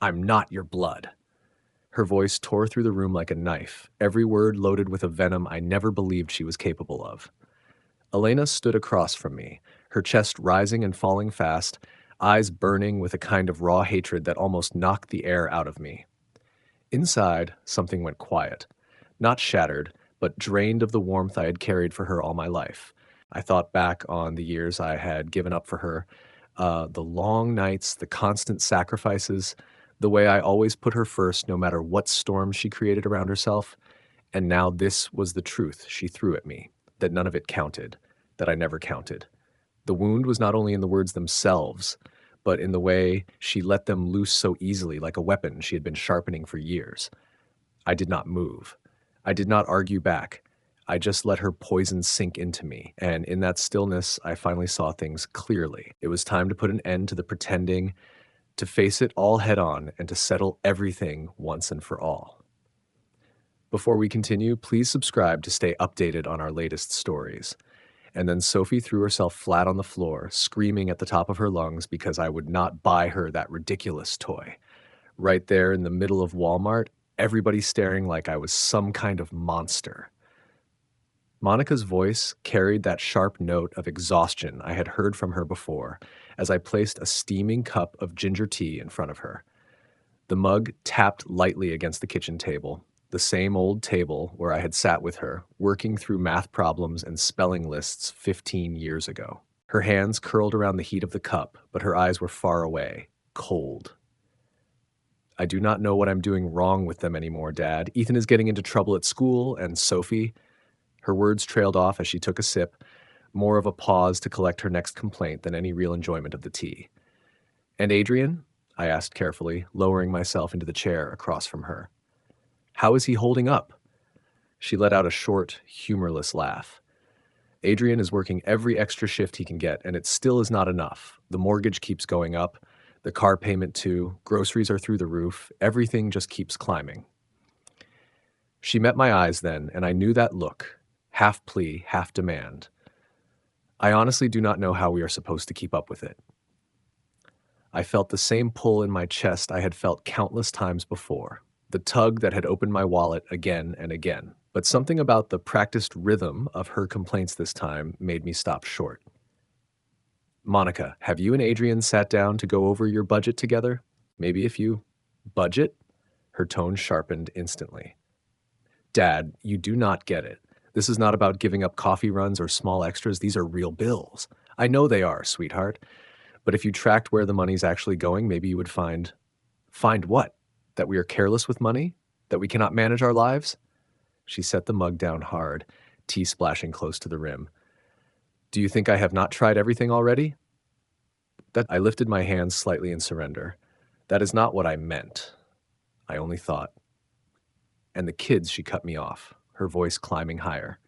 I'm not your blood." Her voice tore through the room like a knife, every word loaded with a venom I never believed she was capable of. Elena stood across from me, her chest rising and falling fast, eyes burning with a kind of raw hatred that almost knocked the air out of me. Inside, something went quiet. Not shattered, but drained of the warmth I had carried for her all my life. I thought back on the years I had given up for her, the long nights, the constant sacrifices, the way I always put her first no matter what storms she created around herself. And now this was the truth she threw at me, that none of it counted, that I never counted. The wound was not only in the words themselves, but in the way she let them loose so easily, like a weapon she had been sharpening for years. I did not move. I did not argue back. I just let her poison sink into me, and in that stillness, I finally saw things clearly. It was time to put an end to the pretending, to face it all head on, and to settle everything once and for all. Before we continue, please subscribe to stay updated on our latest stories. And then Sophie threw herself flat on the floor, screaming at the top of her lungs because I would not buy her that ridiculous toy. Right there in the middle of Walmart, everybody staring like I was some kind of monster. Monica's voice carried that sharp note of exhaustion I had heard from her before as I placed a steaming cup of ginger tea in front of her. The mug tapped lightly against the kitchen table, the same old table where I had sat with her, working through math problems and spelling lists 15 years ago. Her hands curled around the heat of the cup, but her eyes were far away, cold. "I do not know what I'm doing wrong with them anymore, Dad. Ethan is getting into trouble at school, and Sophie..." Her words trailed off as she took a sip, more of a pause to collect her next complaint than any real enjoyment of the tea. "And Adrian?" I asked carefully, lowering myself into the chair across from her. "How is he holding up?" She let out a short, humorless laugh. "Adrian is working every extra shift he can get, and it still is not enough. The mortgage keeps going up, the car payment too, groceries are through the roof, everything just keeps climbing." She met my eyes then, and I knew that look, half plea, half demand. I honestly do not know how we are supposed to keep up with it. I felt the same pull in my chest I had felt countless times before, the tug that had opened my wallet again and again. But something about the practiced rhythm of her complaints this time made me stop short. "Monica, have you and Adrian sat down to go over your budget together? Maybe if you..." "Budget?" Her tone sharpened instantly. "Dad, you do not get it. This is not about giving up coffee runs or small extras. These are real bills. I know they are, sweetheart. But if you tracked where the money's actually going, maybe you would find..." "Find what? That we are careless with money? That we cannot manage our lives?" She set the mug down hard, tea splashing close to the rim. "Do you think I have not tried everything already?" I lifted my hands slightly in surrender. "That is not what I meant. I only thought..." "And the kids," she cut me off, her voice climbing higher.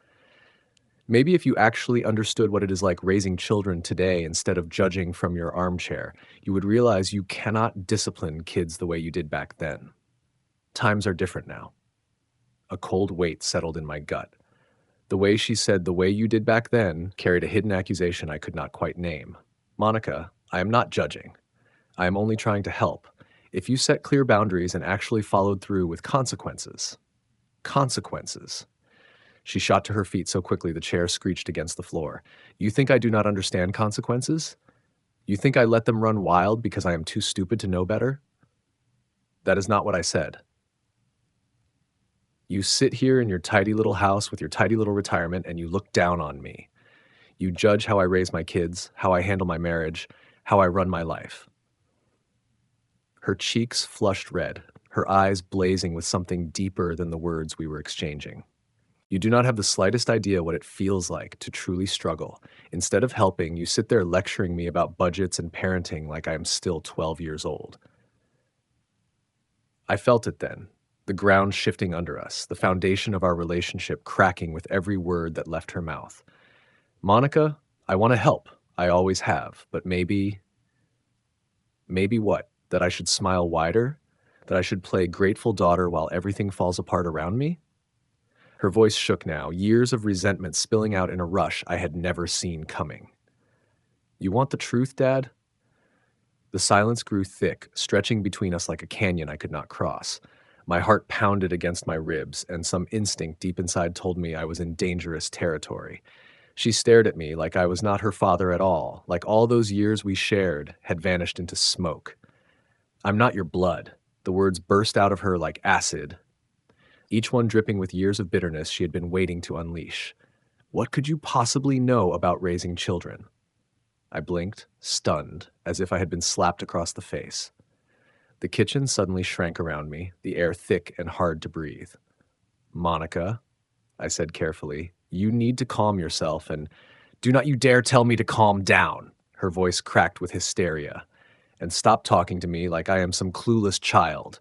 "Maybe if you actually understood what it is like raising children today instead of judging from your armchair, you would realize you cannot discipline kids the way you did back then. Times are different now." A cold weight settled in my gut. The way she said "the way you did back then" carried a hidden accusation I could not quite name. "Monica, I am not judging. I am only trying to help. If you set clear boundaries and actually followed through with consequences..." "Consequences." She shot to her feet so quickly the chair screeched against the floor. "You think I do not understand consequences? You think I let them run wild because I am too stupid to know better? That is not what I said. You sit here in your tidy little house with your tidy little retirement and you look down on me. You judge how I raise my kids, how I handle my marriage, how I run my life." Her cheeks flushed red, her eyes blazing with something deeper than the words we were exchanging. "You do not have the slightest idea what it feels like to truly struggle. Instead of helping, you sit there lecturing me about budgets and parenting like I am still 12 years old." I felt it then, the ground shifting under us, the foundation of our relationship cracking with every word that left her mouth. "Monica, I want to help. I always have. But maybe..." "Maybe what? That I should smile wider? That I should play grateful daughter while everything falls apart around me?" Her voice shook now, years of resentment spilling out in a rush I had never seen coming. "You want the truth, Dad? The silence grew thick, stretching between us like a canyon I could not cross. My heart pounded against my ribs, and some instinct deep inside told me I was in dangerous territory. She stared at me like I was not her father at all, like all those years we shared had vanished into smoke. "I'm not your blood." The words burst out of her like acid, each one dripping with years of bitterness she had been waiting to unleash. "What could you possibly know about raising children?" I blinked, stunned, as if I had been slapped across the face. The kitchen suddenly shrank around me, the air thick and hard to breathe. "Monica," I said carefully, "you need to calm yourself and do not you dare tell me to calm down." Her voice cracked with hysteria. "And stop talking to me like I am some clueless child.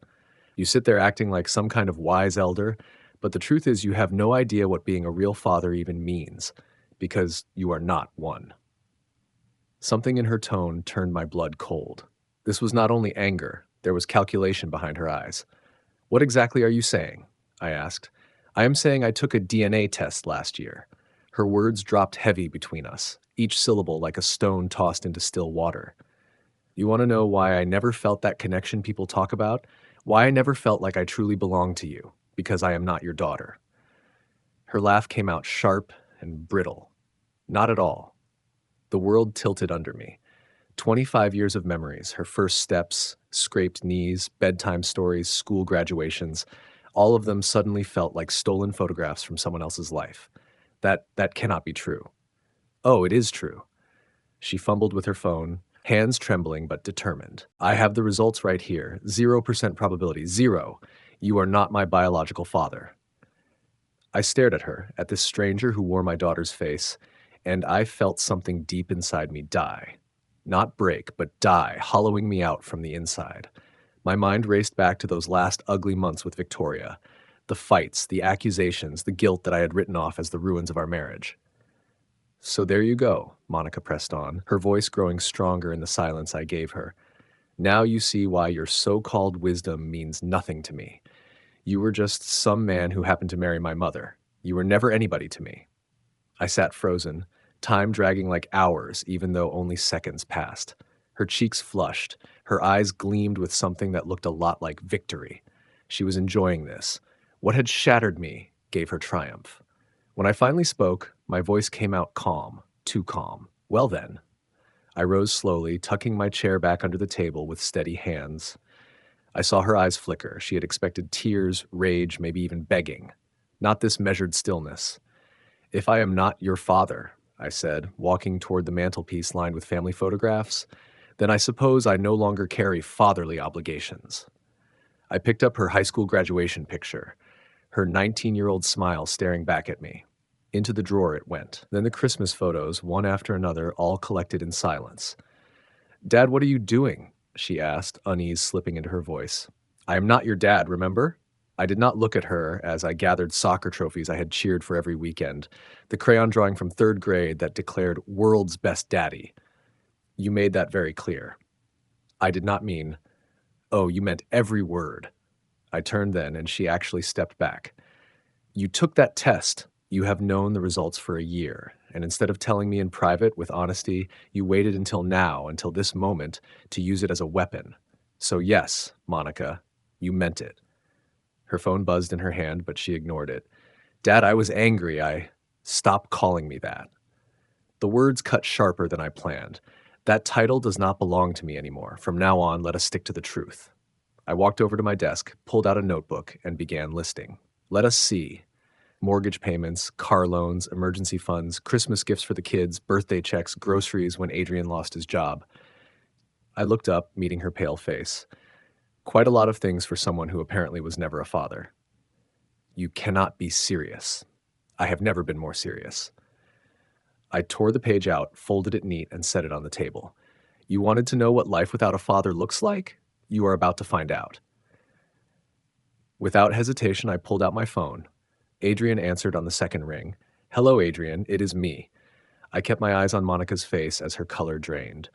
You sit there acting like some kind of wise elder, but the truth is you have no idea what being a real father even means, because you are not one." Something in her tone turned my blood cold. This was not only anger, there was calculation behind her eyes. "What exactly are you saying?" I asked. "I am saying I took a DNA test last year." Her words dropped heavy between us, each syllable like a stone tossed into still water. "You want to know why I never felt that connection people talk about? Why I never felt like I truly belonged to you? Because I am not your daughter." Her laugh came out sharp and brittle. "Not at all." The world tilted under me. 25 years of memories, her first steps, scraped knees, bedtime stories, school graduations, all of them suddenly felt like stolen photographs from someone else's life. That cannot be true. "Oh, it is true." She fumbled with her phone, hands trembling but determined. "I have the results right here. 0% probability. Zero. You are not my biological father." I stared at her, at this stranger who wore my daughter's face, and I felt something deep inside me die. Not break, but die, hollowing me out from the inside. My mind raced back to those last ugly months with Victoria. The fights, the accusations, the guilt that I had written off as the ruins of our marriage. "So there you go," Monica pressed on, her voice growing stronger in the silence I gave her. "Now you see why your so-called wisdom means nothing to me. You were just some man who happened to marry my mother. You were never anybody to me." I sat frozen, time dragging like hours, even though only seconds passed. Her cheeks flushed, her eyes gleamed with something that looked a lot like victory. She was enjoying this. What had shattered me gave her triumph. When I finally spoke, my voice came out calm, too calm. "Well then." I rose slowly, tucking my chair back under the table with steady hands. I saw her eyes flicker. She had expected tears, rage, maybe even begging. Not this measured stillness. "If I am not your father," I said, walking toward the mantelpiece lined with family photographs, "then I suppose I no longer carry fatherly obligations." I picked up her high school graduation picture, her 19-year-old smile staring back at me. Into the drawer it went. Then the Christmas photos, one after another, all collected in silence. "Dad, what are you doing?" she asked, unease slipping into her voice. "I am not your dad, remember?" I did not look at her as I gathered soccer trophies I had cheered for every weekend, the crayon drawing from third grade that declared "World's Best Daddy." "You made that very clear." I did not mean, "Oh, you meant every word." I turned then, and she actually stepped back. "You took that test. You have known the results for a year, and instead of telling me in private with honesty, you waited until now, until this moment, to use it as a weapon. So yes, Monica, you meant it." Her phone buzzed in her hand, but she ignored it. "Dad, I was angry. Stop calling me that." The words cut sharper than I planned. "That title does not belong to me anymore. From now on, let us stick to the truth." I walked over to my desk, pulled out a notebook, and began listing. "Let us see. Mortgage payments, car loans, emergency funds, Christmas gifts for the kids, birthday checks, groceries when Adrian lost his job." I looked up, meeting her pale face. Quite a lot of things for someone who apparently was never a father. "You cannot be serious." "I have never been more serious." I tore the page out, folded it neat, and set it on the table. "You wanted to know what life without a father looks like? You are about to find out." Without hesitation, I pulled out my phone. Adrian answered on the second ring. "Hello, Adrian. It is me." I kept my eyes on Monica's face as her color drained.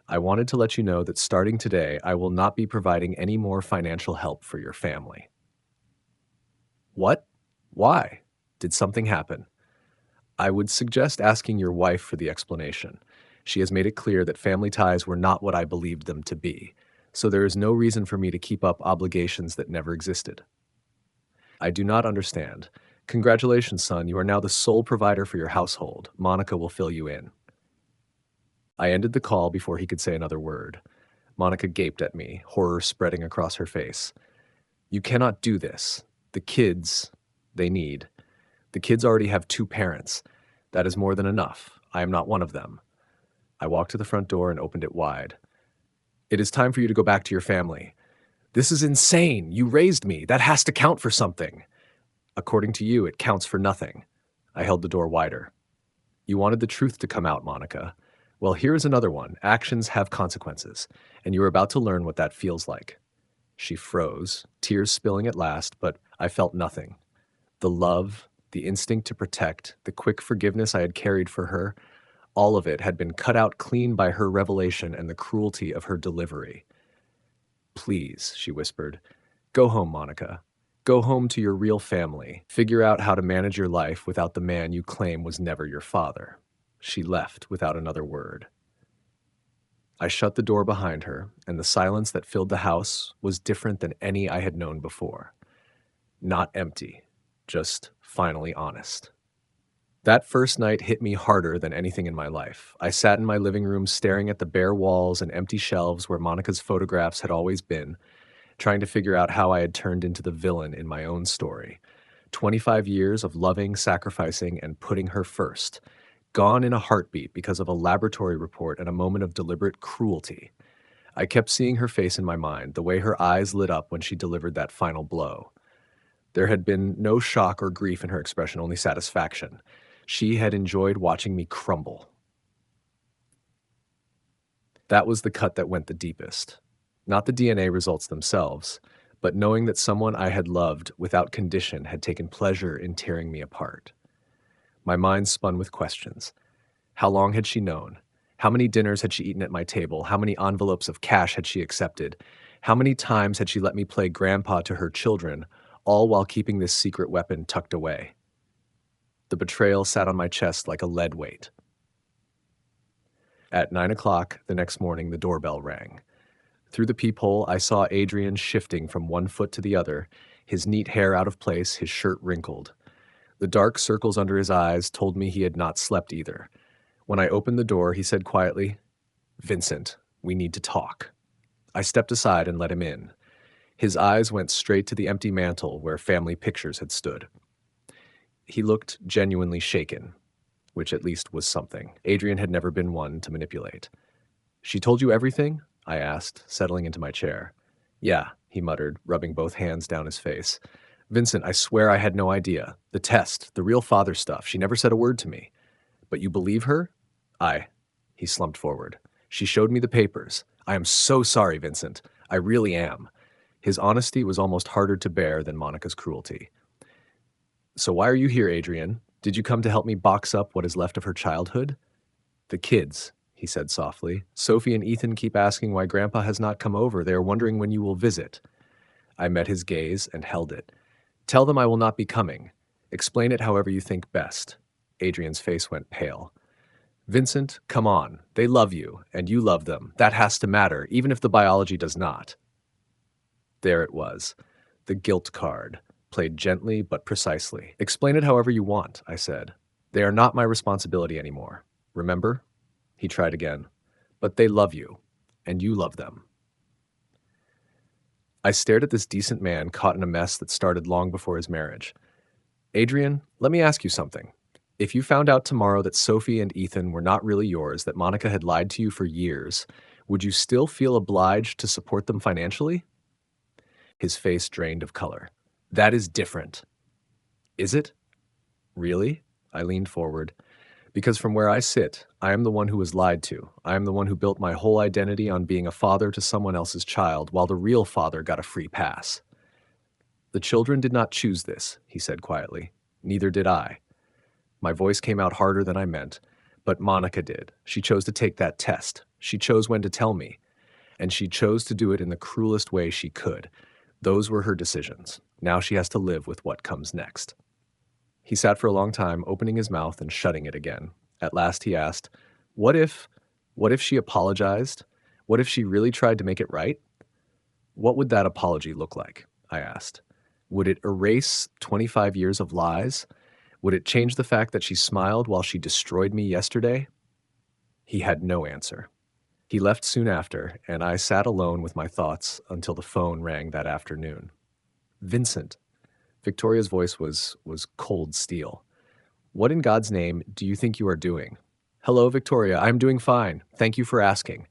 "I wanted to let you know that starting today, I will not be providing any more financial help for your family." "What? Why? Did something happen?" "I would suggest asking your wife for the explanation. She has made it clear that family ties were not what I believed them to be, so there is no reason for me to keep up obligations that never existed. I do not understand. Congratulations, son. You are now the sole provider for your household. Monica will fill you in. I ended the call before he could say another word. Monica gaped at me, horror spreading across her face. You cannot do this. The kids, they need. The kids already have two parents. That is more than enough. I am not one of them. I walked to the front door and opened it wide. It is time for you to go back to your family. This is insane. You raised me. That has to count for something. According to you, it counts for nothing. I held the door wider. You wanted the truth to come out, Monica. Well, here's another one. Actions have consequences, and you are about to learn what that feels like. She froze, tears spilling at last, but I felt nothing. The love, the instinct to protect, the quick forgiveness I had carried for her, all of it had been cut out clean by her revelation and the cruelty of her delivery. Please, she whispered, go home, Monica. Go home to your real family. Figure out how to manage your life without the man you claim was never your father. She left without another word. I shut the door behind her, and the silence that filled the house was different than any I had known before. Not empty, just finally honest. That first night hit me harder than anything in my life. I sat in my living room staring at the bare walls and empty shelves where Monica's photographs had always been, trying to figure out how I had turned into the villain in my own story. 25 years of loving, sacrificing, and putting her first, gone in a heartbeat because of a laboratory report and a moment of deliberate cruelty. I kept seeing her face in my mind, the way her eyes lit up when she delivered that final blow. There had been no shock or grief in her expression, only satisfaction. She had enjoyed watching me crumble. That was the cut that went the deepest. Not the DNA results themselves, but knowing that someone I had loved without condition had taken pleasure in tearing me apart. My mind spun with questions. How long had she known? How many dinners had she eaten at my table? How many envelopes of cash had she accepted? How many times had she let me play grandpa to her children, all while keeping this secret weapon tucked away? The betrayal sat on my chest like a lead weight. At 9 o'clock the next morning, the doorbell rang. Through the peephole, I saw Adrian shifting from one foot to the other, his neat hair out of place, his shirt wrinkled. The dark circles under his eyes told me he had not slept either. When I opened the door, he said quietly, "Vincent, we need to talk." I stepped aside and let him in. His eyes went straight to the empty mantel where family pictures had stood. He looked genuinely shaken, which at least was something. Adrian had never been one to manipulate. "She told you everything?" I asked, settling into my chair. "Yeah," he muttered, rubbing both hands down his face. "Vincent, I swear I had no idea. The test, the real father stuff, she never said a word to me. But you believe her?" "Aye." He slumped forward. "She showed me the papers. I am so sorry, Vincent. I really am." His honesty was almost harder to bear than Monica's cruelty. "So why are you here, Adrian? Did you come to help me box up what is left of her childhood?" "The kids," he said softly. "Sophie and Ethan keep asking why Grandpa has not come over. They are wondering when you will visit." I met his gaze and held it. "Tell them I will not be coming. Explain it however you think best." Adrian's face went pale. "Vincent, come on. They love you, and you love them. That has to matter, even if the biology does not." There it was, the guilt card, played gently but precisely. "Explain it however you want," I said. "They are not my responsibility anymore. Remember?" He tried again. "But they love you, and you love them." I stared at this decent man caught in a mess that started long before his marriage. "Adrian, let me ask you something. If you found out tomorrow that Sophie and Ethan were not really yours, that Monica had lied to you for years, would you still feel obliged to support them financially?" His face drained of color. "That is different." "Is it? Really?" I leaned forward. "Because from where I sit, I am the one who was lied to. I am the one who built my whole identity on being a father to someone else's child, while the real father got a free pass." "The children did not choose this," he said quietly. "Neither did I." My voice came out harder than I meant, but Monica did. She chose to take that test. She chose when to tell me, and she chose to do it in the cruelest way she could. Those were her decisions. Now she has to live with what comes next. He sat for a long time, opening his mouth and shutting it again. At last he asked, "What if What if she apologized? What if she really tried to make it right? What would that apology look like? I asked. Would it erase 25 years of lies? Would it change the fact that she smiled while she destroyed me yesterday? He had no answer. He left soon after, and I sat alone with my thoughts until the phone rang that afternoon. Vincent. Victoria's voice was cold steel. What in God's name do you think you are doing? Hello, Victoria. I'm doing fine. Thank you for asking.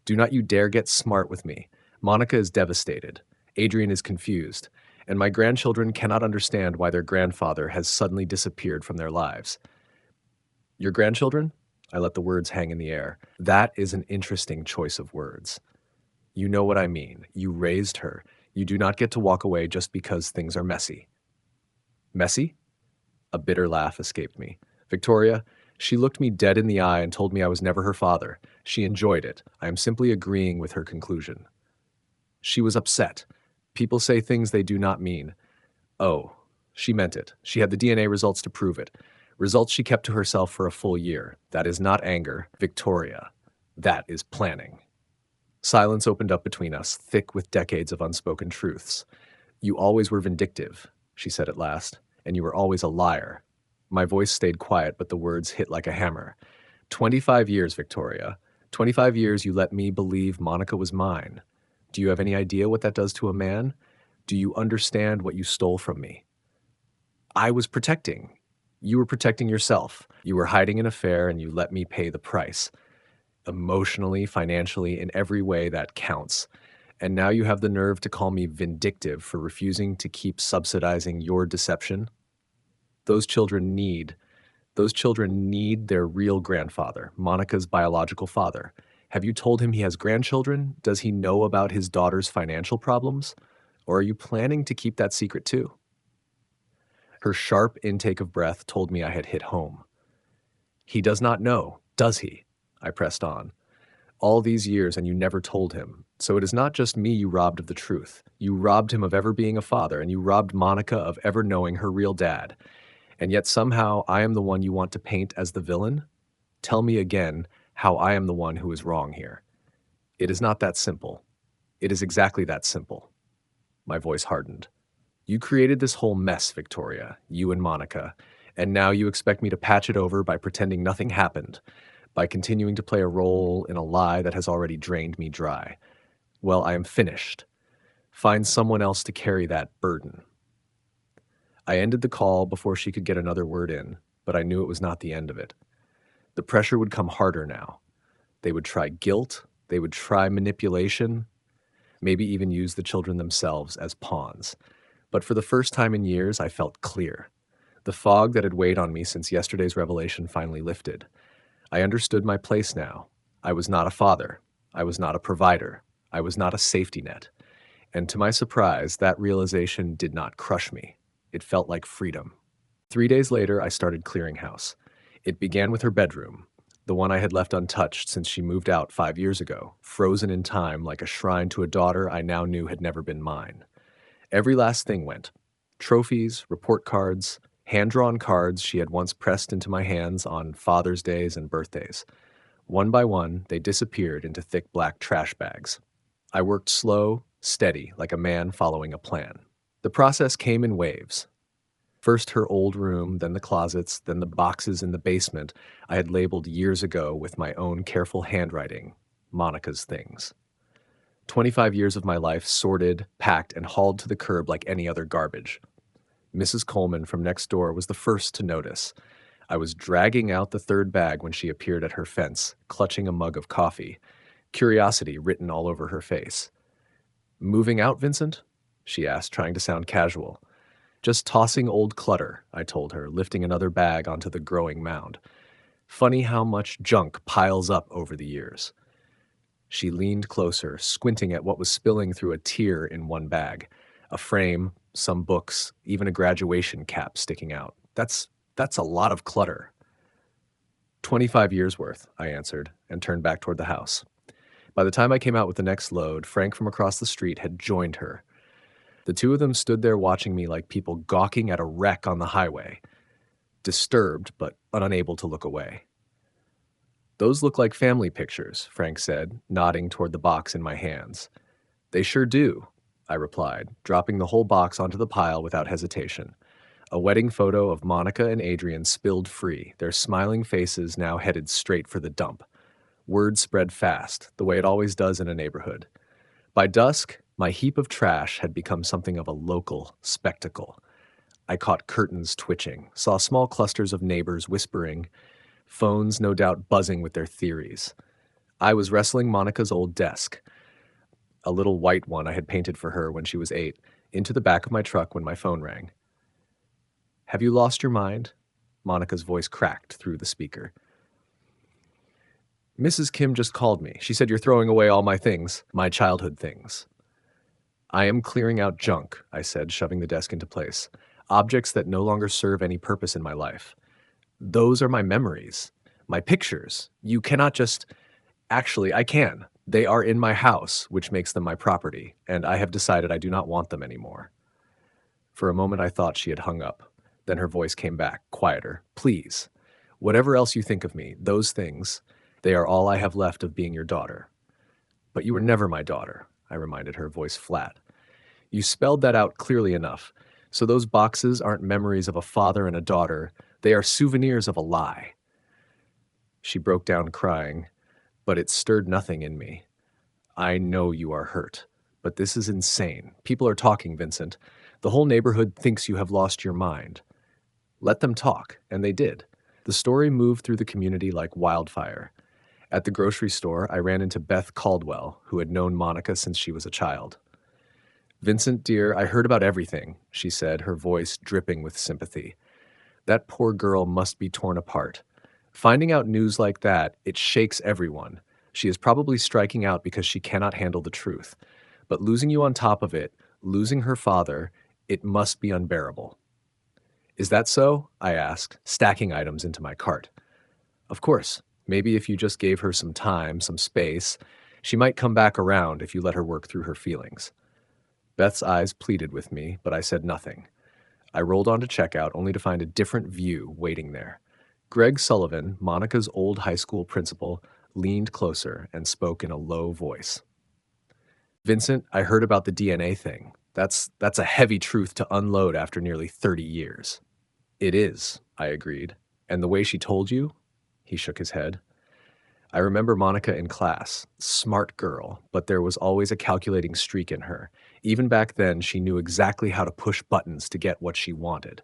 Do not you dare get smart with me. Monica is devastated. Adrian is confused. And my grandchildren cannot understand why their grandfather has suddenly disappeared from their lives. Your grandchildren? I let the words hang in the air. That is an interesting choice of words. You know what I mean. You raised her. You do not get to walk away just because things are messy. Messy? A bitter laugh escaped me. Victoria, she looked me dead in the eye and told me I was never her father. She enjoyed it. I am simply agreeing with her conclusion. She was upset. People say things they do not mean. Oh, she meant it. She had the DNA results to prove it. Results she kept to herself for a full year. That is not anger, Victoria. That is planning. Silence opened up between us, thick with decades of unspoken truths. You always were vindictive, she said at last, and you were always a liar. My voice stayed quiet, but the words hit like a hammer. 25 years, Victoria. 25 years you let me believe Monica was mine. Do you have any idea what that does to a man? Do you understand what you stole from me? I was protecting. You were protecting yourself. You were hiding an affair and you let me pay the price. Emotionally, financially, in every way that counts. And now you have the nerve to call me vindictive for refusing to keep subsidizing your deception? Those children need those children need their real grandfather, Monica's biological father. Have you told him he has grandchildren? Does he know about his daughter's financial problems? Or are you planning to keep that secret too? Her sharp intake of breath told me I had hit home. He does not know, does he? I pressed on. All these years and you never told him. So it is not just me you robbed of the truth. You robbed him of ever being a father, and you robbed Monica of ever knowing her real dad. And yet somehow I am the one you want to paint as the villain? Tell me again how I am the one who is wrong here. It is not that simple. It is exactly that simple. My voice hardened. You created this whole mess, Victoria, you and Monica, and now you expect me to patch it over by pretending nothing happened, by continuing to play a role in a lie that has already drained me dry. Well, I am finished. Find someone else to carry that burden. I ended the call before she could get another word in, but I knew it was not the end of it. The pressure would come harder now. They would try guilt, they would try manipulation, maybe even use the children themselves as pawns. But for the first time in years, I felt clear. The fog that had weighed on me since yesterday's revelation finally lifted. I understood my place now. I was not a father. I was not a provider. I was not a safety net. And to my surprise, that realization did not crush me. It felt like freedom. 3 days later, I started clearing house. It began with her bedroom, the one I had left untouched since she moved out 5 years ago, frozen in time like a shrine to a daughter I now knew had never been mine. Every last thing went. Trophies, report cards, hand-drawn cards she had once pressed into my hands on Father's Days and birthdays. One by one, they disappeared into thick black trash bags. I worked slow, steady, like a man following a plan. The process came in waves. First her old room, then the closets, then the boxes in the basement I had labeled years ago with my own careful handwriting, Monica's things. 25 years of my life sorted, packed, and hauled to the curb like any other garbage. Mrs. Coleman from next door was the first to notice. I was dragging out the third bag when she appeared at her fence, clutching a mug of coffee, curiosity written all over her face. Moving out, Vincent? She asked, trying to sound casual. Just tossing old clutter, I told her, lifting another bag onto the growing mound. Funny how much junk piles up over the years. She leaned closer, squinting at what was spilling through a tear in one bag. A frame, some books, even a graduation cap sticking out. That's a lot of clutter. 25 years worth, I answered, and turned back toward the house. By the time I came out with the next load, Frank from across the street had joined her. The two of them stood there watching me like people gawking at a wreck on the highway, disturbed but unable to look away. Those look like family pictures, Frank said, nodding toward the box in my hands. They sure do, I replied, dropping the whole box onto the pile without hesitation. A wedding photo of Monica and Adrian spilled free, their smiling faces now headed straight for the dump. Word spread fast, the way it always does in a neighborhood. By dusk, my heap of trash had become something of a local spectacle. I caught curtains twitching, saw small clusters of neighbors whispering, phones no doubt buzzing with their theories. I was wrestling Monica's old desk, a little white one I had painted for her when she was 8, into the back of my truck when my phone rang. "Have you lost your mind?" Monica's voice cracked through the speaker. "Mrs. Kim just called me. She said you're throwing away all my things, my childhood things." "I am clearing out junk," I said, shoving the desk into place. "Objects that no longer serve any purpose in my life. Those are my memories, my pictures. You cannot just... Actually, I can. They are in my house, which makes them my property, and I have decided I do not want them anymore." For a moment I thought she had hung up. Then her voice came back, quieter. "Please, whatever else you think of me, those things, they are all I have left of being your daughter." "But you were never my daughter," I reminded her, voice flat. "You spelled that out clearly enough. So those boxes aren't memories of a father and a daughter. They are souvenirs of a lie." She broke down crying, but it stirred nothing in me. "I know you are hurt, but this is insane. People are talking, Vincent. The whole neighborhood thinks you have lost your mind. Let them talk," and they did. The story moved through the community like wildfire. At the grocery store, I ran into Beth Caldwell, who had known Monica since she was a child. "Vincent, dear, I heard about everything," she said, her voice dripping with sympathy. "That poor girl must be torn apart. Finding out news like that, it shakes everyone. She is probably striking out because she cannot handle the truth. But losing you on top of it, losing her father, it must be unbearable." "Is that so?" I asked, stacking items into my cart. "Of course. Maybe if you just gave her some time, some space, she might come back around if you let her work through her feelings." Beth's eyes pleaded with me, but I said nothing. I rolled on to checkout only to find a different view waiting there. Greg Sullivan, Monica's old high school principal, leaned closer and spoke in a low voice. "Vincent, I heard about the DNA thing. That's a heavy truth to unload after nearly 30 years. "It is," I agreed. "And the way she told you?" He shook his head. "I remember Monica in class. Smart girl, but there was always a calculating streak in her. Even back then, she knew exactly how to push buttons to get what she wanted."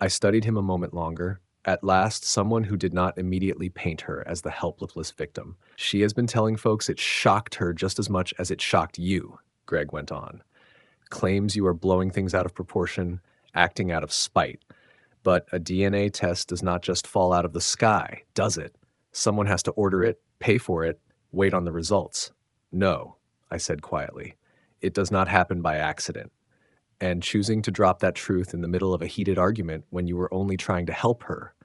I studied him a moment longer. At last, someone who did not immediately paint her as the helpless victim. "She has been telling folks it shocked her just as much as it shocked you," Greg went on. "Claims you are blowing things out of proportion, acting out of spite. But a DNA test does not just fall out of the sky, does it? Someone has to order it, pay for it, wait on the results." "No," I said quietly. "It does not happen by accident." And choosing to drop that truth in the middle of a heated argument when you were only trying to help her.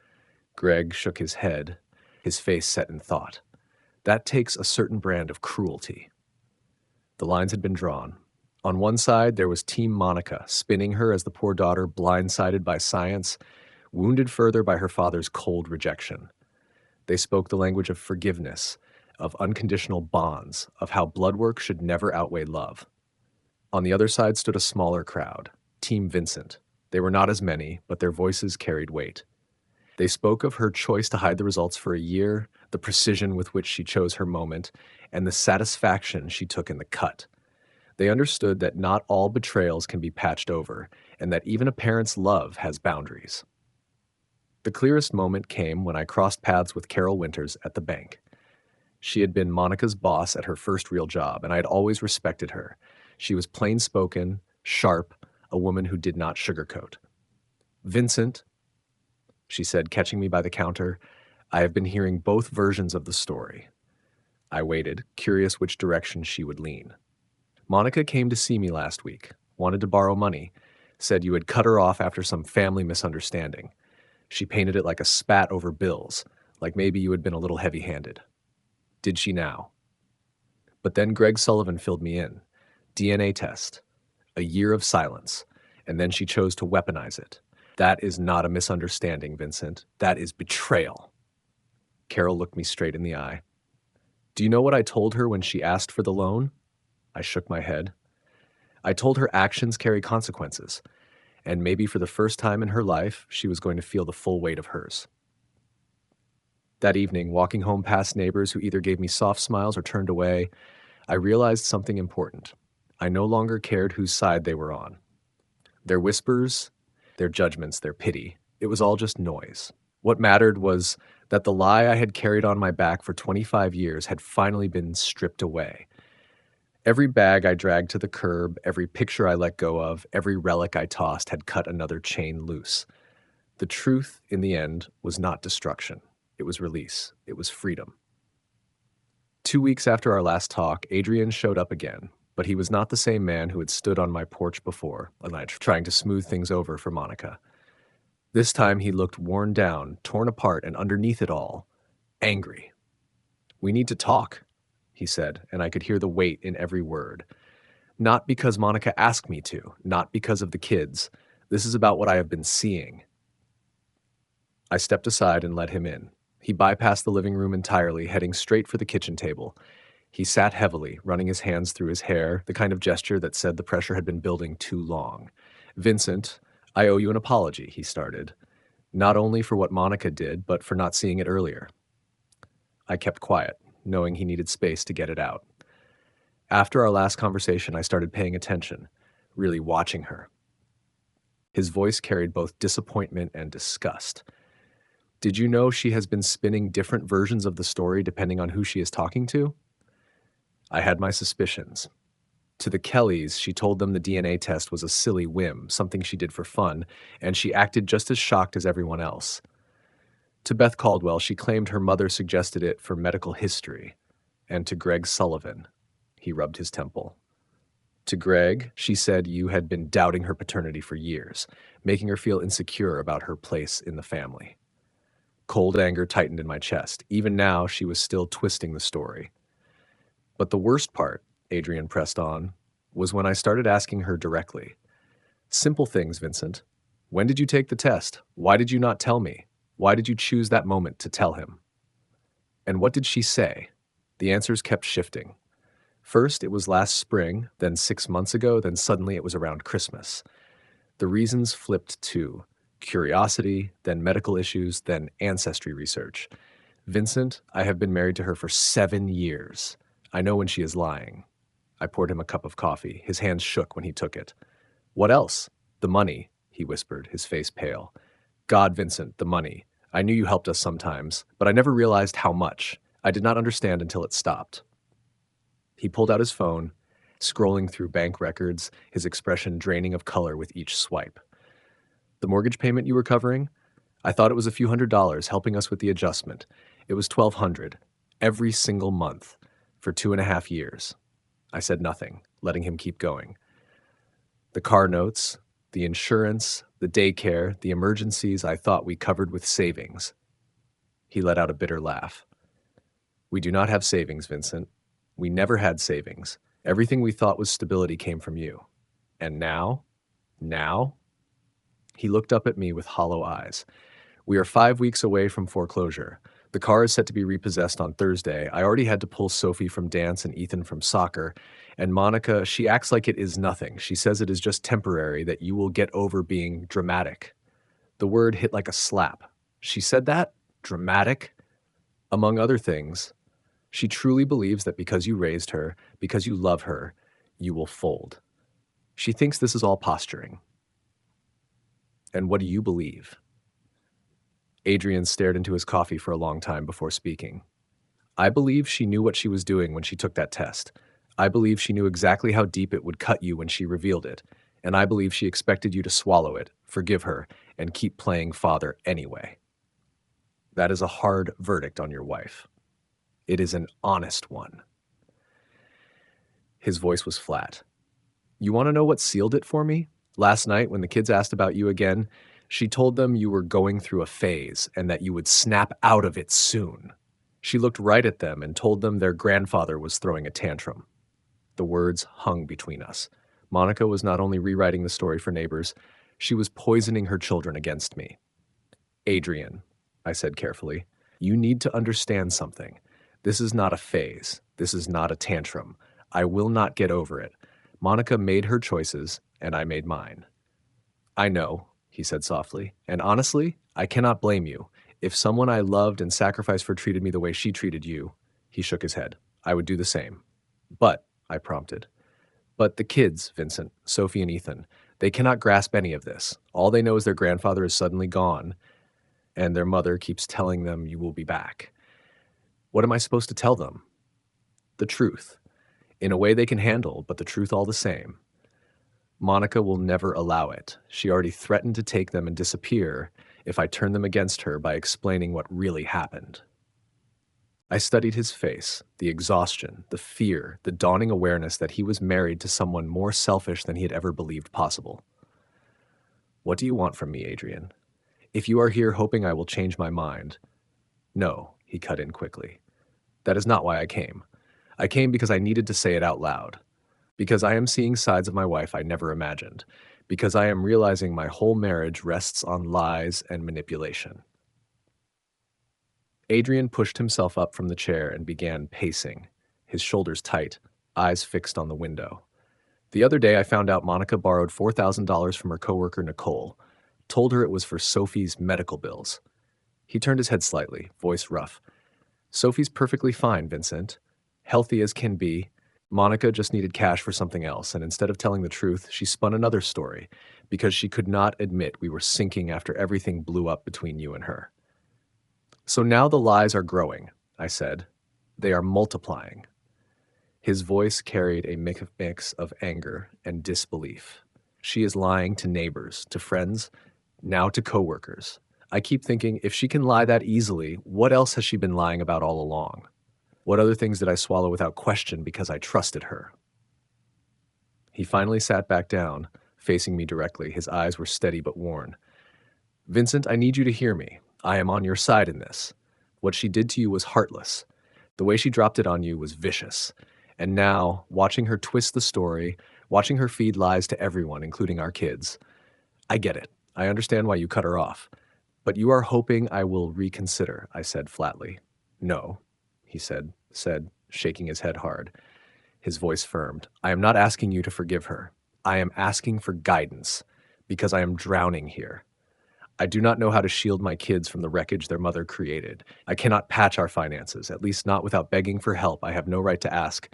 Greg shook his head, his face set in thought. "That takes a certain brand of cruelty." The lines had been drawn. On one side, there was Team Monica, spinning her as the poor daughter blindsided by science, wounded further by her father's cold rejection. They spoke the language of forgiveness, of unconditional bonds, of how blood work should never outweigh love. On the other side stood a smaller crowd, Team Vincent. They were not as many, but their voices carried weight. They spoke of her choice to hide the results for a year, the precision with which she chose her moment, and the satisfaction she took in the cut. They understood that not all betrayals can be patched over, and that even a parent's love has boundaries. The clearest moment came when I crossed paths with Carol Winters at the bank. She had been Monica's boss at her first real job, and I had always respected her. She was plain-spoken, sharp, a woman who did not sugarcoat. "Vincent," she said, catching me by the counter, "I have been hearing both versions of the story." I waited, curious which direction she would lean. "Monica came to see me last week, wanted to borrow money, said you had cut her off after some family misunderstanding. She painted it like a spat over bills, like maybe you had been a little heavy-handed. Did she now?" But then Greg Sullivan filled me in. DNA test. A year of silence. And then she chose to weaponize it. That is not a misunderstanding, Vincent. That is betrayal. Carol looked me straight in the eye. Do you know what I told her when she asked for the loan? I shook my head. I told her actions carry consequences, and maybe for the first time in her life, she was going to feel the full weight of hers. That evening, walking home past neighbors who either gave me soft smiles or turned away, I realized something important. I no longer cared whose side they were on. Their whispers, their judgments, their pity, it was all just noise. What mattered was that the lie I had carried on my back for 25 years had finally been stripped away. Every bag I dragged to the curb, every picture I let go of, every relic I tossed had cut another chain loose. The truth, in the end, was not destruction. It was release. It was freedom. 2 weeks after our last talk, Adrian showed up again, but he was not the same man who had stood on my porch before, trying to smooth things over for Monica. This time he looked worn down, torn apart, and underneath it all, angry. "We need to talk," he said, and I could hear the weight in every word. "Not because Monica asked me to, not because of the kids. This is about what I have been seeing." I stepped aside and let him in. He bypassed the living room entirely, heading straight for the kitchen table. He sat heavily, running his hands through his hair, the kind of gesture that said the pressure had been building too long. "Vincent, I owe you an apology," he started. "Not only for what Monica did, but for not seeing it earlier." I kept quiet, knowing he needed space to get it out. After our last conversation, I started paying attention, really watching her. His voice carried both disappointment and disgust. "Did you know she has been spinning different versions of the story depending on who she is talking to?" I had my suspicions. To the Kellys, she told them the DNA test was a silly whim, something she did for fun, and she acted just as shocked as everyone else. To Beth Caldwell, she claimed her mother suggested it for medical history. And to Greg Sullivan, he rubbed his temple. To Greg, she said you had been doubting her paternity for years, making her feel insecure about her place in the family. Cold anger tightened in my chest. Even now, she was still twisting the story. But the worst part, Adrian pressed on, was when I started asking her directly. Simple things, Vincent. When did you take the test? Why did you not tell me? Why did you choose that moment to tell him? And what did she say? The answers kept shifting. First, it was last spring, then 6 months ago, then suddenly it was around Christmas. The reasons flipped too. Curiosity, then medical issues, then ancestry research. Vincent, I have been married to her for 7 years. I know when she is lying. I poured him a cup of coffee. His hands shook when he took it. What else? The money, he whispered, his face pale. God, Vincent, the money. I knew you helped us sometimes, but I never realized how much. I did not understand until it stopped. He pulled out his phone, scrolling through bank records, his expression draining of color with each swipe. The mortgage payment you were covering? I thought it was a few $100s helping us with the adjustment. It was $1,200 every single month for 2.5 years. I said nothing, letting him keep going. The car notes, the insurance, the daycare, the emergencies I thought we covered with savings. He let out a bitter laugh. We do not have savings, Vincent. We never had savings. Everything we thought was stability came from you. And now? Now? He looked up at me with hollow eyes. We are 5 weeks away from foreclosure. The car is set to be repossessed on Thursday. I already had to pull Sophie from dance and Ethan from soccer. And Monica, she acts like it is nothing. She says it is just temporary, that you will get over being dramatic. The word hit like a slap. She said that? Dramatic? Among other things, she truly believes that because you raised her, because you love her, you will fold. She thinks this is all posturing. And what do you believe? Adrian stared into his coffee for a long time before speaking. I believe she knew what she was doing when she took that test. I believe she knew exactly how deep it would cut you when she revealed it. And I believe she expected you to swallow it, forgive her, and keep playing father anyway. That is a hard verdict on your wife. It is an honest one. His voice was flat. You want to know what sealed it for me? Last night, when the kids asked about you again, she told them you were going through a phase and that you would snap out of it soon. She looked right at them and told them their grandfather was throwing a tantrum. The words hung between us. Monica was not only rewriting the story for neighbors, she was poisoning her children against me. Adrian, I said carefully, You need to understand something. This is not a phase. This is not a tantrum. I will not get over it. Monica made her choices, and I made mine. I know, he said softly, and honestly, I cannot blame you. If someone I loved and sacrificed for treated me the way she treated you, he shook his head, I would do the same. But, I prompted, but the kids, Vincent, Sophie and Ethan, they cannot grasp any of this. All they know is their grandfather is suddenly gone, and their mother keeps telling them you will be back. What am I supposed to tell them? The truth. In a way they can handle, but the truth all the same. Monica will never allow it. She already threatened to take them and disappear if I turn them against her by explaining what really happened. I studied his face, the exhaustion, the fear, the dawning awareness that he was married to someone more selfish than he had ever believed possible. What do you want from me, Adrian? If you are here hoping I will change my mind. No, he cut in quickly. That is not why I came. I came because I needed to say it out loud. Because I am seeing sides of my wife I never imagined. Because I am realizing my whole marriage rests on lies and manipulation. Adrian pushed himself up from the chair and began pacing, his shoulders tight, eyes fixed on the window. The other day I found out Monica borrowed $4,000 from her coworker Nicole, told her it was for Sophie's medical bills. He turned his head slightly, voice rough. Sophie's perfectly fine, Vincent. Healthy as can be. Monica just needed cash for something else, and instead of telling the truth, she spun another story, because she could not admit we were sinking after everything blew up between you and her. So now the lies are growing, I said. They are multiplying. His voice carried a mix of anger and disbelief. She is lying to neighbors, to friends, now to coworkers. I keep thinking, if she can lie that easily, what else has she been lying about all along? What other things did I swallow without question because I trusted her? He finally sat back down, facing me directly. His eyes were steady but worn. Vincent, I need you to hear me. I am on your side in this. What she did to you was heartless. The way she dropped it on you was vicious. And now, watching her twist the story, watching her feed lies to everyone, including our kids, I get it. I understand why you cut her off. But you are hoping I will reconsider, I said flatly. No, he said, shaking his head hard. His voice firmed. I am not asking you to forgive her. I am asking for guidance, because I am drowning here. I do not know how to shield my kids from the wreckage their mother created. I cannot patch our finances, at least not without begging for help. I have no right to ask.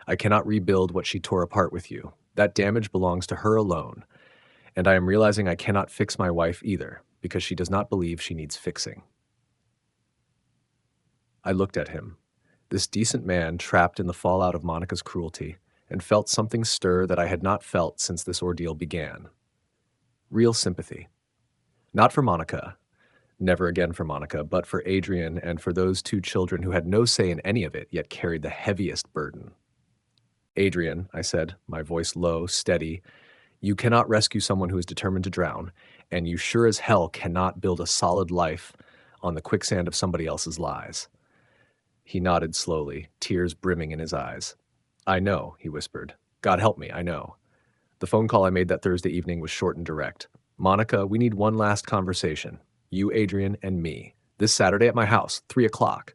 I cannot rebuild what she tore apart with you. That damage belongs to her alone. And I am realizing I cannot fix my wife either, because she does not believe she needs fixing. I looked at him, this decent man trapped in the fallout of Monica's cruelty, and felt something stir that I had not felt since this ordeal began. Real sympathy. Not for Monica, never again for Monica, but for Adrian and for those two children who had no say in any of it, yet carried the heaviest burden. Adrian, I said, my voice low, steady, you cannot rescue someone who is determined to drown, and you sure as hell cannot build a solid life on the quicksand of somebody else's lies. He nodded slowly, tears brimming in his eyes. I know, he whispered. God help me, I know. The phone call I made that Thursday evening was short and direct. Monica, we need one last conversation. You, Adrian, and me. This Saturday at my house, 3 o'clock.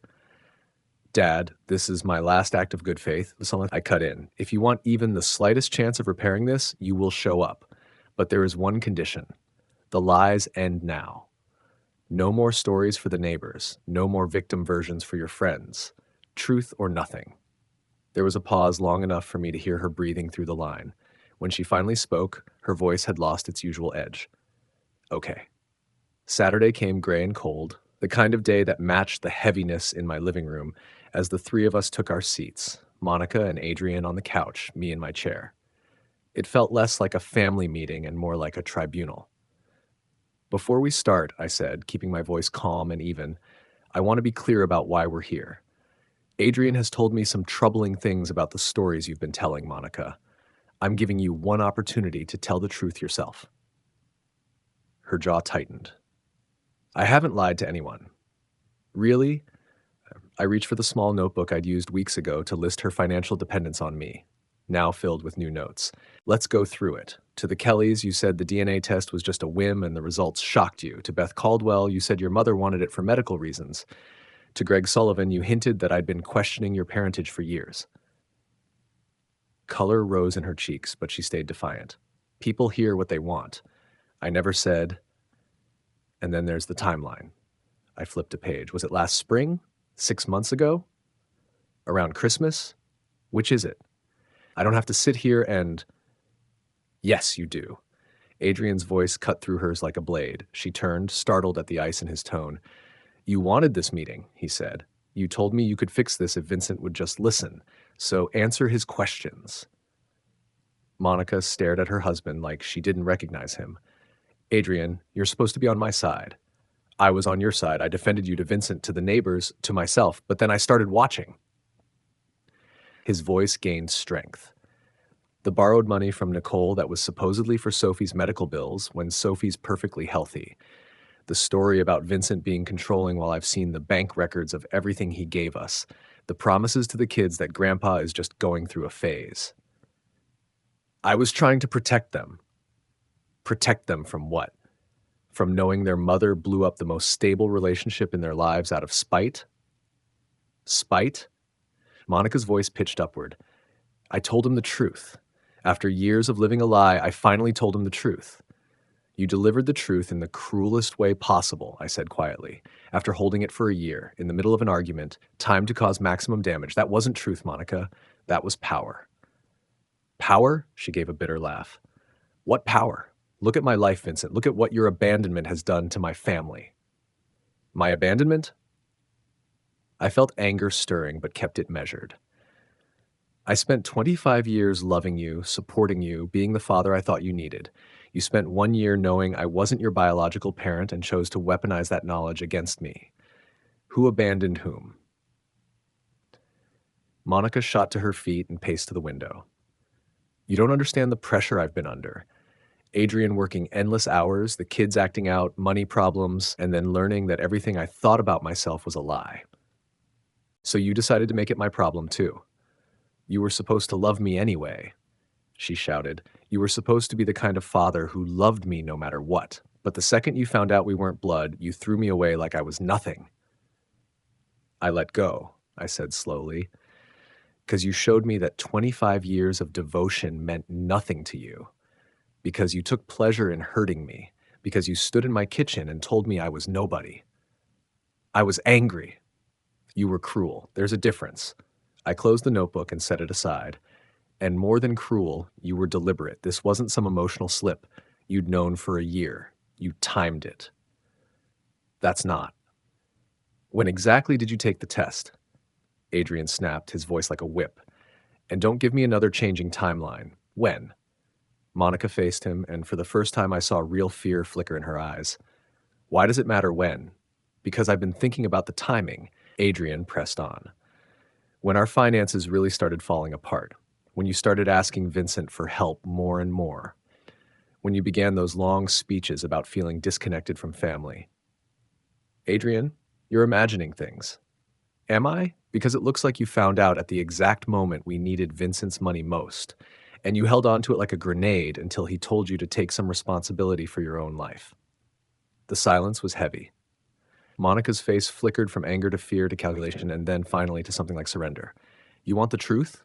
Dad, this is my last act of good faith. I cut in. If you want even the slightest chance of repairing this, you will show up. But there is one condition. The lies end now. No more stories for the neighbors. No more victim versions for your friends. Truth or nothing. There was a pause long enough for me to hear her breathing through the line. When she finally spoke, her voice had lost its usual edge. Okay. Saturday came gray and cold, the kind of day that matched the heaviness in my living room as the three of us took our seats, Monica and Adrian on the couch, me in my chair. It felt less like a family meeting and more like a tribunal. Before we start, I said, keeping my voice calm and even, I want to be clear about why we're here. Adrian has told me some troubling things about the stories you've been telling, Monica. I'm giving you one opportunity to tell the truth yourself. Her jaw tightened. I haven't lied to anyone. Really? I reached for the small notebook I'd used weeks ago to list her financial dependence on me, now filled with new notes. Let's go through it. To the Kellys, you said the DNA test was just a whim and the results shocked you. To Beth Caldwell, you said your mother wanted it for medical reasons. To Greg Sullivan, you hinted that I'd been questioning your parentage for years. Color rose in her cheeks, but she stayed defiant. People hear what they want. I never said, and then there's the timeline. I flipped a page. Was it last spring? 6 months ago? Around Christmas? Which is it? I don't have to sit here and... Yes, you do. Adrian's voice cut through hers like a blade. She turned, startled at the ice in his tone. You wanted this meeting, he said. You told me you could fix this if Vincent would just listen. So answer his questions. Monica stared at her husband like she didn't recognize him. Adrian, you're supposed to be on my side. I was on your side. I defended you to Vincent, to the neighbors, to myself, but then I started watching. His voice gained strength. The borrowed money from Nicole that was supposedly for Sophie's medical bills when Sophie's perfectly healthy. The story about Vincent being controlling while I've seen the bank records of everything he gave us. The promises to the kids that Grandpa is just going through a phase. I was trying to protect them. Protect them from what? From knowing their mother blew up the most stable relationship in their lives out of spite? Spite? Monica's voice pitched upward. I told him the truth. After years of living a lie, I finally told him the truth. You delivered the truth in the cruelest way possible, I said quietly, after holding it for a year, in the middle of an argument, timed to cause maximum damage. That wasn't truth, Monica. That was power. Power? She gave a bitter laugh. What power? Look at my life, Vincent. Look at what your abandonment has done to my family. My abandonment? I felt anger stirring, but kept it measured. I spent 25 years loving you, supporting you, being the father I thought you needed. You spent 1 year knowing I wasn't your biological parent and chose to weaponize that knowledge against me. Who abandoned whom? Monica shot to her feet and paced to the window. You don't understand the pressure I've been under. Adrian working endless hours, the kids acting out, money problems, and then learning that everything I thought about myself was a lie. So you decided to make it my problem too. You were supposed to love me anyway, she shouted. You were supposed to be the kind of father who loved me no matter what. But the second you found out we weren't blood, you threw me away like I was nothing. I let go, I said slowly, because you showed me that 25 years of devotion meant nothing to you. Because you took pleasure in hurting me. Because you stood in my kitchen and told me I was nobody. I was angry. You were cruel. There's a difference. I closed the notebook and set it aside. And more than cruel, you were deliberate. This wasn't some emotional slip. You'd known for a year. You timed it. That's not. When exactly did you take the test? Adrian snapped, his voice like a whip. And don't give me another changing timeline. When? Monica faced him, and for the first time I saw real fear flicker in her eyes. Why does it matter when? Because I've been thinking about the timing. Adrian pressed on. When our finances really started falling apart. When you started asking Vincent for help more and more. When you began those long speeches about feeling disconnected from family. Adrian, you're imagining things. Am I? Because it looks like you found out at the exact moment we needed Vincent's money most, and you held on to it like a grenade until he told you to take some responsibility for your own life. The silence was heavy. Monica's face flickered from anger to fear to calculation and then finally to something like surrender. You want the truth?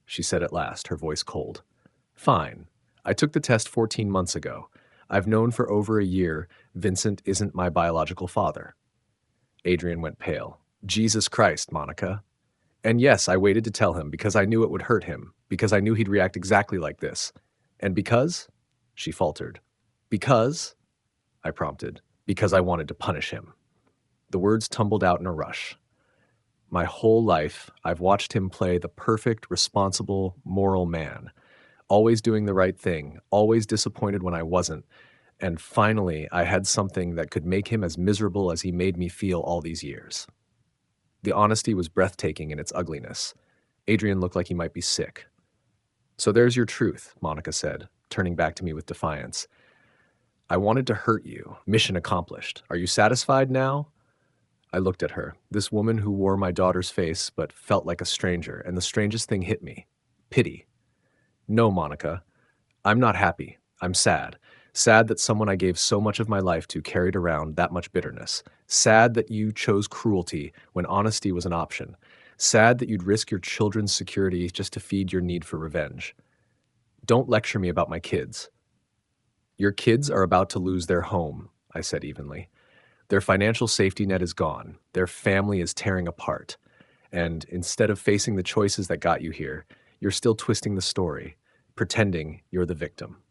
She said at last, her voice cold. Fine. I took the test 14 months ago. I've known for over a year Vincent isn't my biological father. Adrian went pale. Jesus Christ, Monica. And yes, I waited to tell him because I knew it would hurt him, because I knew he'd react exactly like this. And because? She faltered. Because? I prompted. Because I wanted to punish him. The words tumbled out in a rush. My whole life, I've watched him play the perfect, responsible, moral man, always doing the right thing, always disappointed when I wasn't, and finally I had something that could make him as miserable as he made me feel all these years. The honesty was breathtaking in its ugliness. Adrian looked like he might be sick. So there's your truth, Monica said, turning back to me with defiance. I wanted to hurt you. Mission accomplished. Are you satisfied now? I looked at her, this woman who wore my daughter's face but felt like a stranger, and the strangest thing hit me. Pity. No, Monica. I'm not happy. I'm sad. Sad that someone I gave so much of my life to carried around that much bitterness. Sad that you chose cruelty when honesty was an option. Sad that you'd risk your children's security just to feed your need for revenge. Don't lecture me about my kids. Your kids are about to lose their home, I said evenly. Their financial safety net is gone. Their family is tearing apart. And instead of facing the choices that got you here, you're still twisting the story, pretending you're the victim.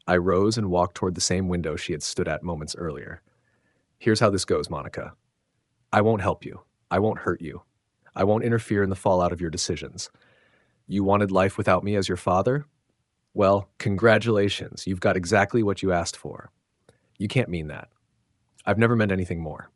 I rose and walked toward the same window she had stood at moments earlier. Here's how this goes, Monica. I won't help you. I won't hurt you. I won't interfere in the fallout of your decisions. You wanted life without me as your father? Well, congratulations. You've got exactly what you asked for. You can't mean that. I've never meant anything more.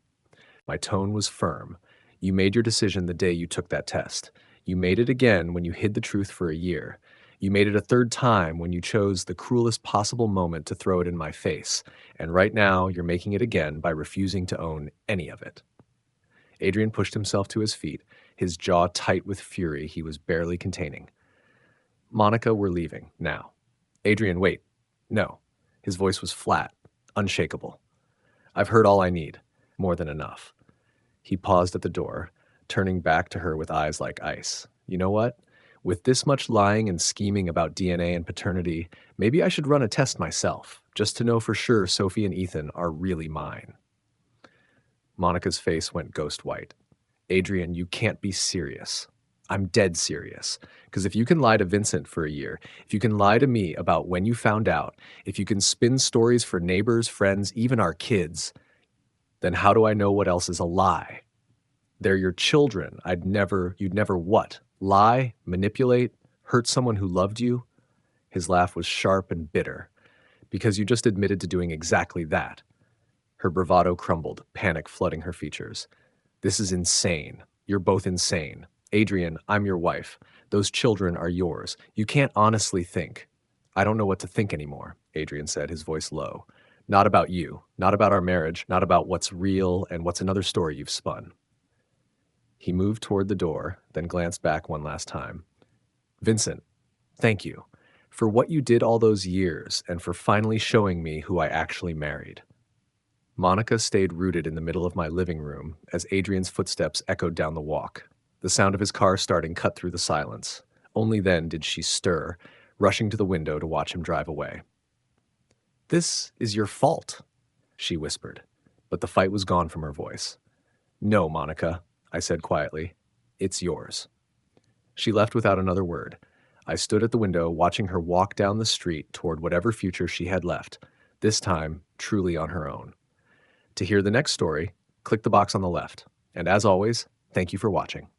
My tone was firm. You made your decision the day you took that test. You made it again when you hid the truth for a year. You made it a third time when you chose the cruelest possible moment to throw it in my face. And right now, you're making it again by refusing to own any of it. Adrian pushed himself to his feet, his jaw tight with fury he was barely containing. Monica, we're leaving, now. Adrian, wait. No. His voice was flat, unshakable. I've heard all I need, more than enough. He paused at the door, turning back to her with eyes like ice. You know what? With this much lying and scheming about DNA and paternity, maybe I should run a test myself, just to know for sure Sophie and Ethan are really mine. Monica's face went ghost white. Adrian, you can't be serious. I'm dead serious. Because if you can lie to Vincent for a year, if you can lie to me about when you found out, if you can spin stories for neighbors, friends, even our kids, then how do I know what else is a lie? They're your children. You'd never what? Lie, manipulate, hurt someone who loved you? His laugh was sharp and bitter, because you just admitted to doing exactly that. Her bravado crumbled, panic flooding her features. This is insane. You're both insane. Adrian, I'm your wife. Those children are yours. You can't honestly think. I don't know what to think anymore, Adrian said, his voice low. Not about you, not about our marriage, not about what's real and what's another story you've spun. He moved toward the door, then glanced back one last time. Vincent, thank you for what you did all those years and for finally showing me who I actually married. Monica stayed rooted in the middle of my living room as Adrian's footsteps echoed down the walk. The sound of his car starting cut through the silence. Only then did she stir, rushing to the window to watch him drive away. This is your fault, she whispered, but the fight was gone from her voice. No, Monica, I said quietly. It's yours. She left without another word. I stood at the window watching her walk down the street toward whatever future she had left, this time truly on her own. To hear the next story, click the box on the left. And as always, thank you for watching.